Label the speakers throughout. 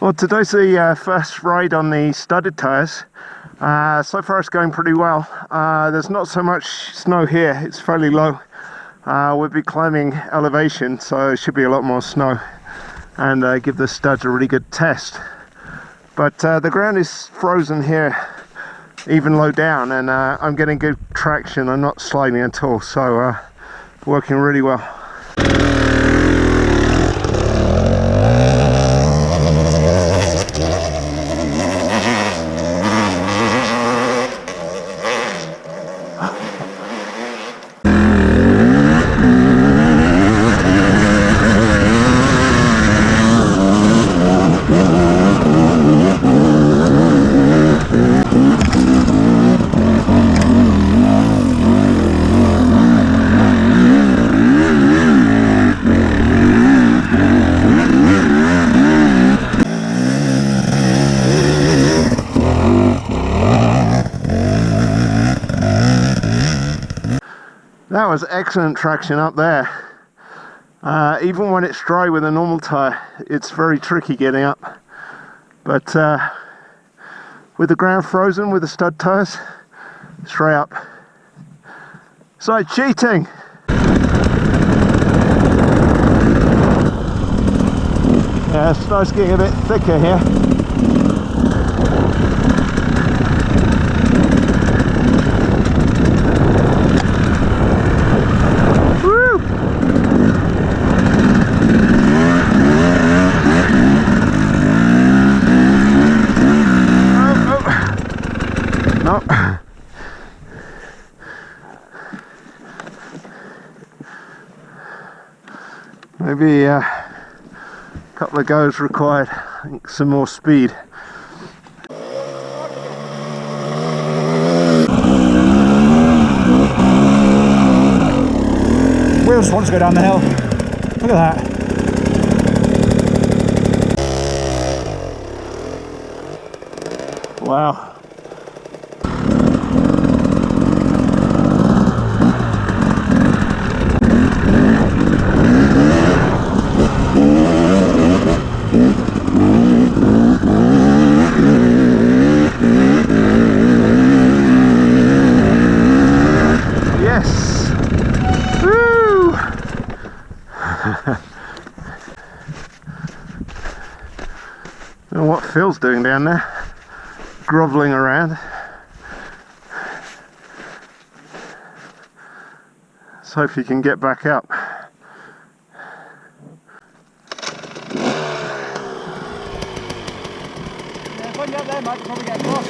Speaker 1: Well, today's the first ride on the studded tyres. So far it's going pretty well. There's not so much snow here, it's fairly low. We'll be climbing elevation, so it should be a lot more snow, and give the studs a really good test. But the ground is frozen here, even low down, and I'm getting good traction. I'm not sliding at all, so working really well. That was excellent traction up there. Even when it's dry with a normal tyre, it's very tricky getting up. But with the ground frozen with the stud tyres, straight up. So cheating! Yeah, snow's getting a bit thicker here. Maybe a couple of goes required. I think some more speed.
Speaker 2: Wheels want to go down the hill. Look at that.
Speaker 1: Wow. I don't know what Phil's doing down there, grovelling around. Let's hope he can get back up.
Speaker 2: Yeah, if I get up there, mate, I'll probably get across.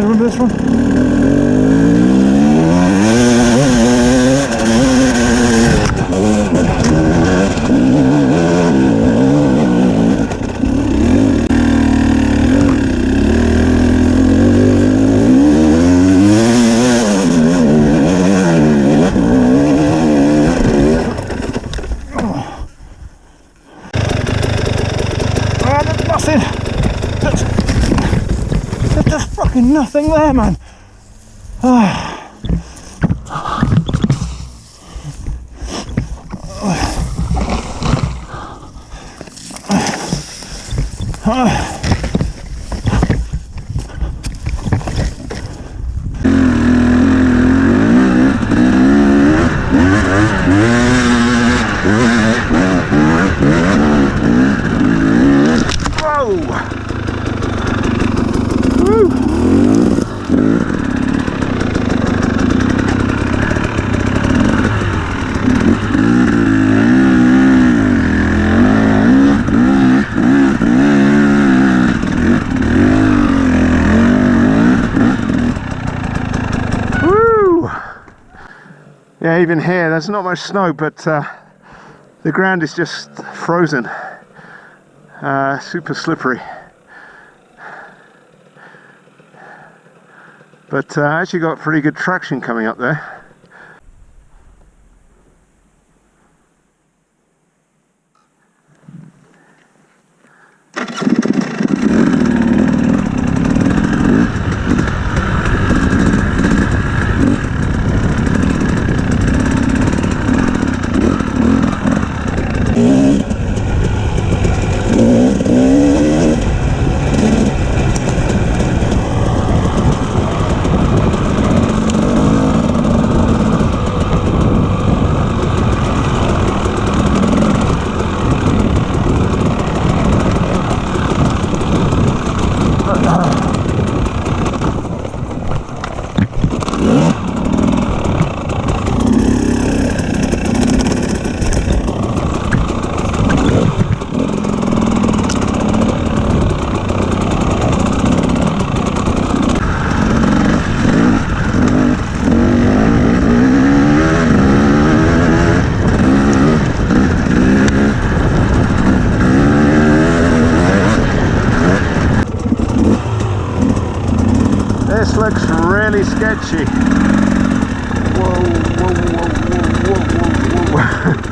Speaker 1: Remember this one?
Speaker 2: Nothing there, man.
Speaker 1: Yeah, even here there's not much snow, but The ground is just frozen, super slippery. But I actually got pretty good traction coming up there. This looks really sketchy. Whoa, whoa, whoa, whoa, whoa, whoa.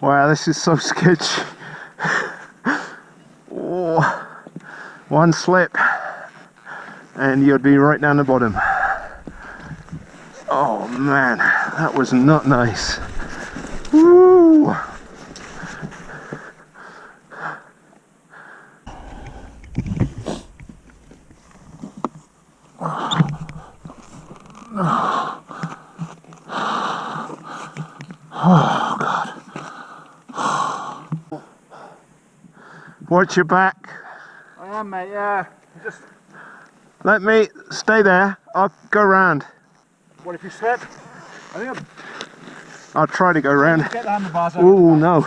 Speaker 1: Wow, this is so sketchy. One slip and you'd be right down the bottom. Oh man, that was not nice. Woo! Oh God. Watch your back.
Speaker 2: I am, mate, yeah. Just...
Speaker 1: Let me stay there. I'll go round.
Speaker 2: What if you slip? I think
Speaker 1: I'll try to go round.
Speaker 2: get the handlebars out.
Speaker 1: Oh no.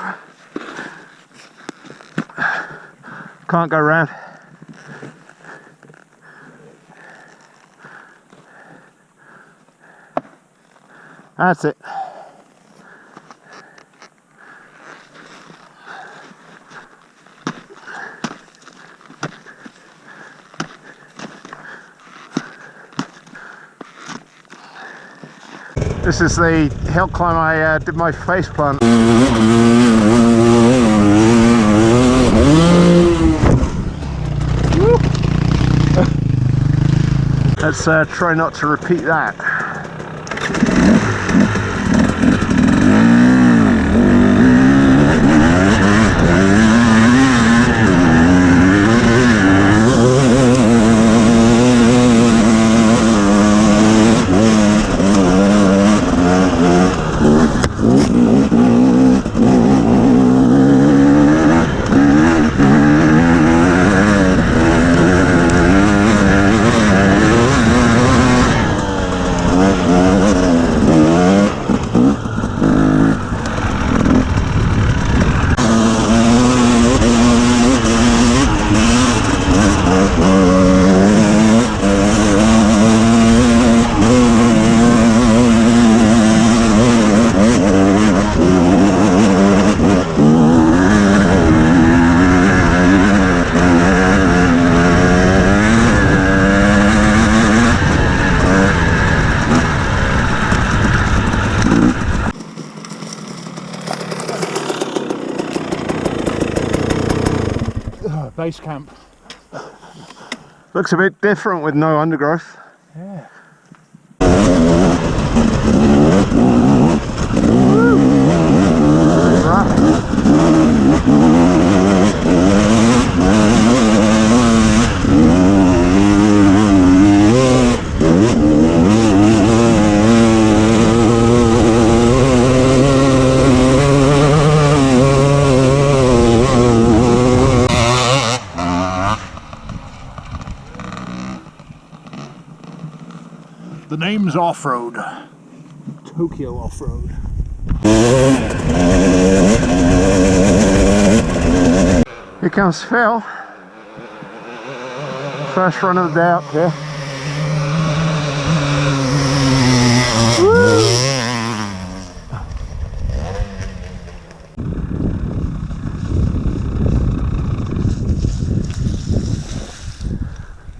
Speaker 1: Can't go round. That's it. This is the hill climb I did my face plant. Let's try not to repeat that.
Speaker 2: Base camp.
Speaker 1: Looks a bit different with no undergrowth.
Speaker 2: Yeah. The name's Off-Road. Tokyo Off-Road.
Speaker 1: Here comes Phil. First run of the day up here.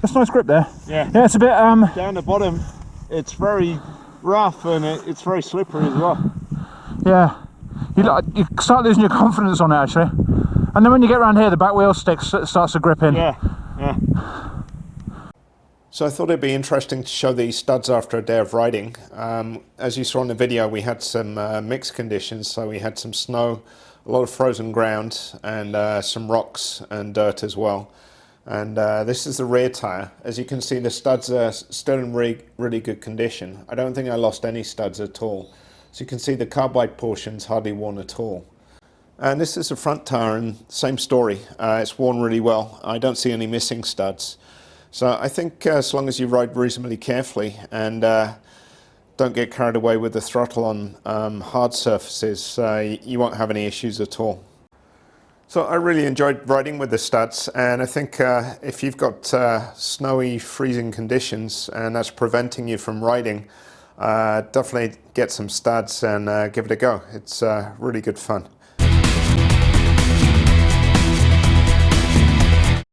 Speaker 2: That's a nice grip there.
Speaker 1: Yeah.
Speaker 2: Yeah, it's a bit
Speaker 1: Down the bottom, it's very rough and it's very slippery as well.
Speaker 2: yeah. You start losing your confidence on it actually. And then when you get around here, the back wheel starts to grip in.
Speaker 1: Yeah. So I thought it'd be interesting to show these studs after a day of riding. As you saw in the video, we had some mixed conditions, so we had some snow, a lot of frozen ground, and some rocks and dirt as well. And this is the rear tyre. As you can see, the studs are still in really good condition. I don't think I lost any studs at all. So you can see the carbide portion's hardly worn at all. And this is the front tyre, and same story. It's worn really well. I don't see any missing studs. So I think as long as you ride reasonably carefully and don't get carried away with the throttle on hard surfaces, you won't have any issues at all. So I really enjoyed riding with the studs, and I think if you've got snowy, freezing conditions and that's preventing you from riding, definitely get some studs and give it a go. It's really good fun.